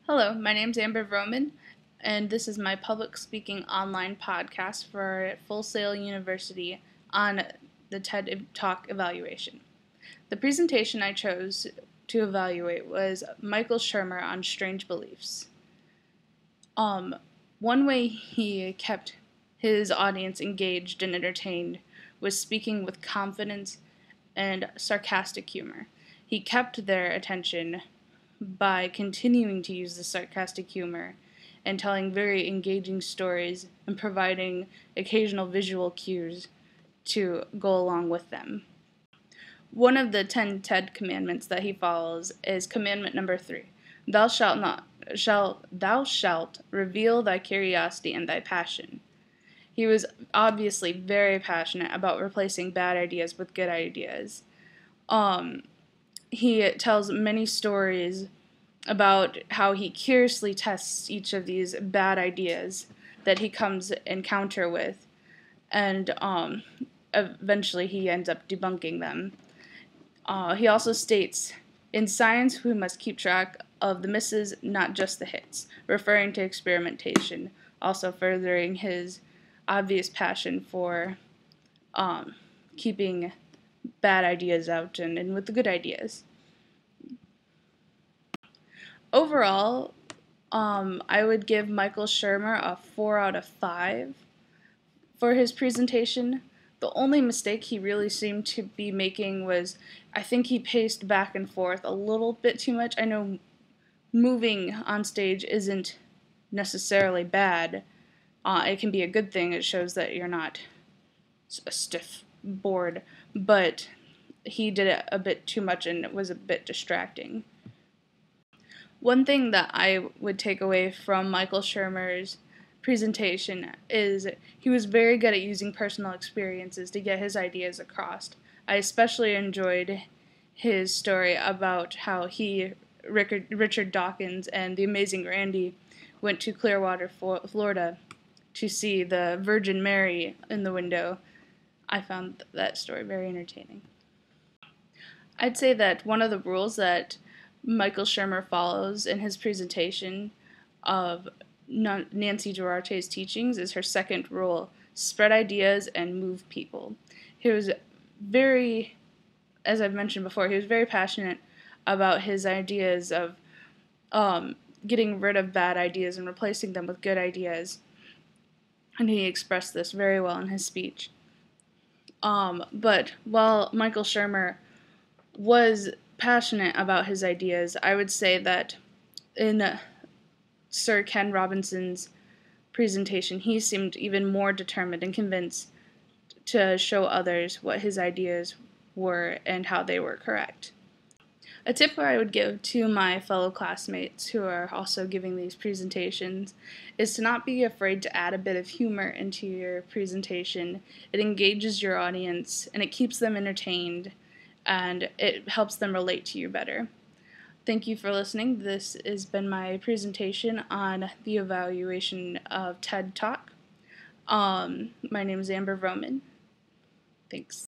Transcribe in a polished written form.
Hello, my name's Amber Vroman, and this is my public speaking online podcast for Full Sail University on the tedTalk evaluation. The presentation I chose to evaluate was Michael Shermer on strange beliefs. One way he kept his audience engaged and entertained was speaking with confidence and sarcastic humor. He kept their attention by continuing to use the sarcastic humor and telling very engaging stories and providing occasional visual cues to go along with them. One of the 10 TED commandments that he follows is commandment number 3. Thou shalt reveal thy curiosity and thy passion. He was obviously very passionate about replacing bad ideas with good ideas. He tells many stories about how he curiously tests each of these bad ideas that he comes encounter with, and eventually he ends up debunking them. He also states, in science we must keep track of the misses, not just the hits, referring to experimentation, also furthering his obvious passion for keeping bad ideas out and with the good ideas. Overall, I would give Michael Shermer a 4 out of 5 for his presentation. The only mistake he really seemed to be making was I think he paced back and forth a little bit too much. I know moving on stage isn't necessarily bad. It can be a good thing. It shows that you're not a stiff board, but he did it a bit too much and it was a bit distracting. One thing that I would take away from Michael Shermer's presentation is he was very good at using personal experiences to get his ideas across. I especially enjoyed his story about how Richard Dawkins, and the amazing Randy went to Clearwater, Florida to see the Virgin Mary in the window. I found that story very entertaining. I'd say that one of the rules that Michael Shermer follows in his presentation of Nancy Duarte's teachings is her second rule: spread ideas and move people. He was very, as I've mentioned before, he was very passionate about his ideas of getting rid of bad ideas and replacing them with good ideas, and he expressed this very well in his speech. But while Michael Shermer was passionate about his ideas, I would say that in Sir Ken Robinson's presentation, he seemed even more determined and convinced to show others what his ideas were and how they were correct. A tip I would give to my fellow classmates who are also giving these presentations is to not be afraid to add a bit of humor into your presentation. It engages your audience and it keeps them entertained, and it helps them relate to you better. Thank you for listening. This has been my presentation on the evaluation of TED Talk. My name is Amber Vroman. Thanks.